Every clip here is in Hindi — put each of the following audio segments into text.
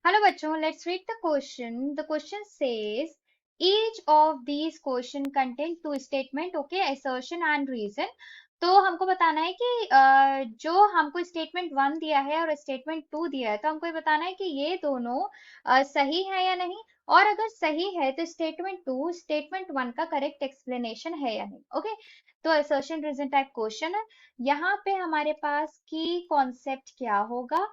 Hello बच्चों, let's read the question. The question says each of these question contain two statement, okay, assertion and reason. तो हमको बताना है कि जो हमको स्टेटमेंट वन दिया है और स्टेटमेंट टू दिया है, तो हमको ये बताना है कि ये दोनों सही है या नहीं, और अगर सही है तो स्टेटमेंट टू स्टेटमेंट वन का करेक्ट एक्सप्लेनेशन है या नहीं। ओके, तो असर्शन रीजन टाइप क्वेश्चन है। यहाँ पे हमारे पास की कॉन्सेप्ट क्या होगा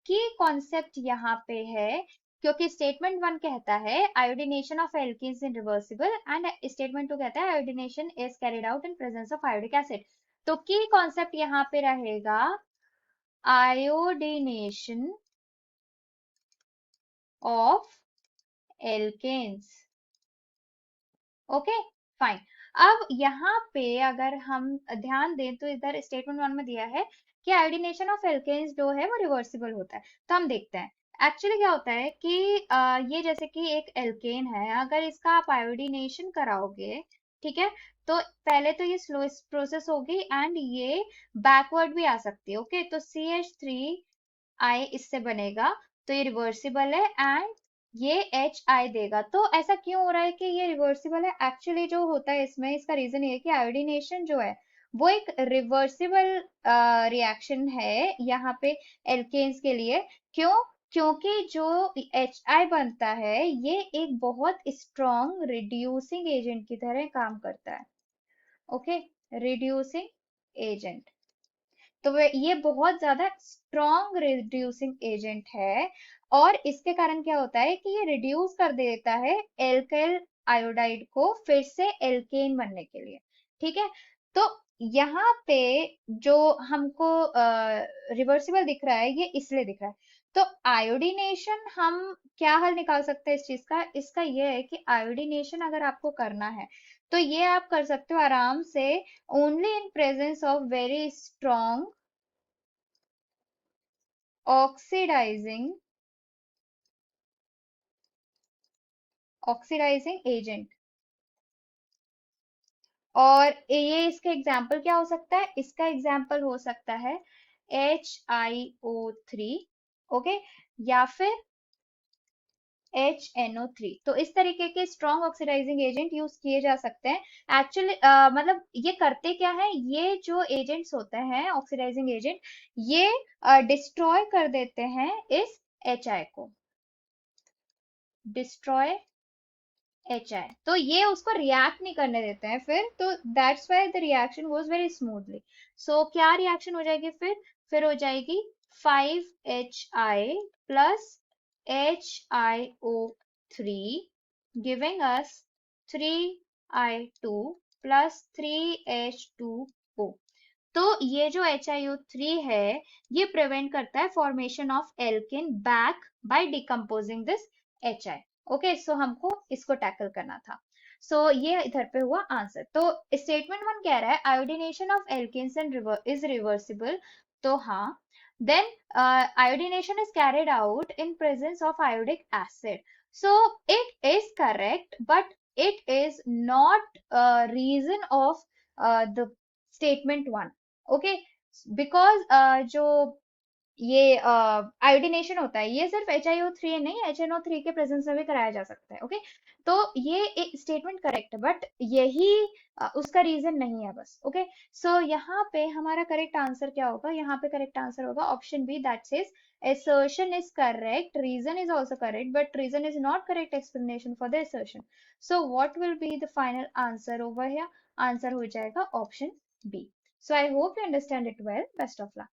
की कॉन्सेप्ट यहाँ पे है, क्योंकि स्टेटमेंट वन कहता है iodination of alkenes in reversible and statement two कहता है iodination is carried out in presence of iodic acid. तो की कॉन्सेप्ट यहाँ पे रहेगा iodination of alkanes. Okay, fine. अब यहाँ पे अगर हम ध्यान दें तो इधर स्टेटमेंट वन में दिया है कि आयोडीनेशन ऑफ एल्केन्स जो है वो रिवर्सिबल होता है। तो हम देखते हैं एक्चुअली क्या होता है कि ये जैसे कि एक एल्केन है, अगर इसका आप आयोडीनेशन कराओगे, ठीक है, तो पहले तो ये स्लो प्रोसेस होगी एंड ये बैकवर्ड भी आ सकती है। ओके, तो CH3I इससे बनेगा, तो ये रिवर्सिबल है एंड ये HI देगा। तो ऐसा क्यों हो रहा है कि ये रिवर्सिबल है? एक्चुअली जो होता है इसमें, इसका रीजन ये है कि आयोडीनेशन जो है वो एक रिवर्सिबल रिएक्शन है यहाँ पे एल्केन्स के लिए। क्यों? क्योंकि जो HI बनता है ये एक बहुत स्ट्रॉन्ग रिड्यूसिंग एजेंट की तरह काम करता है। ओके, रिड्यूसिंग एजेंट, तो ये बहुत ज्यादा स्ट्रॉन्ग रिड्यूसिंग एजेंट है, और इसके कारण क्या होता है कि ये रिड्यूस कर देता है एल्काइल आयोडाइड को फिर से एल्केन बनने के लिए। ठीक है, तो यहाँ पे जो हमको रिवर्सिबल दिख रहा है ये इसलिए दिख रहा है। तो आयोडीनेशन हम क्या हल निकाल सकते हैं इस चीज का? इसका ये है कि आयोडीनेशन अगर आपको करना है तो ये आप कर सकते हो आराम से only in presence of very strong oxidizing oxidizing agent. और ये इसका एग्जाम्पल क्या हो सकता है? इसका एग्जाम्पल हो सकता है HiO3, ओके, या फिर HNO3। तो इस तरीके के स्ट्रॉन्ग ऑक्सीडाइजिंग एजेंट यूज किए जा सकते हैं। एक्चुअली मतलब ये करते क्या है, ये जो एजेंट्स होते हैं ऑक्सीडाइजिंग एजेंट, ये डिस्ट्रॉय कर देते हैं इस HI को, डिस्ट्रॉय HI, तो ये उसको रिएक्ट नहीं करने देते हैं फिर, तो that's why the reaction goes very smoothly. सो क्या रिएक्शन हो जाएगी फिर हो जाएगी 5HI plus HiO3 giving us 3I2 plus 3H2O। तो ये जो HiO3 है ये प्रिवेंट करता है formation of alkene back by decomposing this HI। Okay, so हमको इसको टैकल करना था। सो ये इधर पे हुआ आंसर। तो स्टेटमेंट वन कह रहा है iodination of alkanes and is reversible, तो हाँ। Then iodination is carried out in presence of iodic acid, so it is correct but it is not reason of the statement one. Okay, because जो ये आयोडीनेशन होता है ये सिर्फ HiO3 नहीं, HNO3 के प्रेजेंस में भी कराया जा सकता है। ओके, तो ये एक स्टेटमेंट करेक्ट है बट यही उसका रीजन नहीं है बस। ओके, सो यहाँ पे हमारा करेक्ट आंसर क्या होगा? यहाँ पे करेक्ट आंसर होगा option B, that says assertion is correct, reason is also correct, but reason is not correct explanation for the assertion. So what will be the final answer over here? Answer हो जाएगा option B. So I hope you understand it well. Best of luck.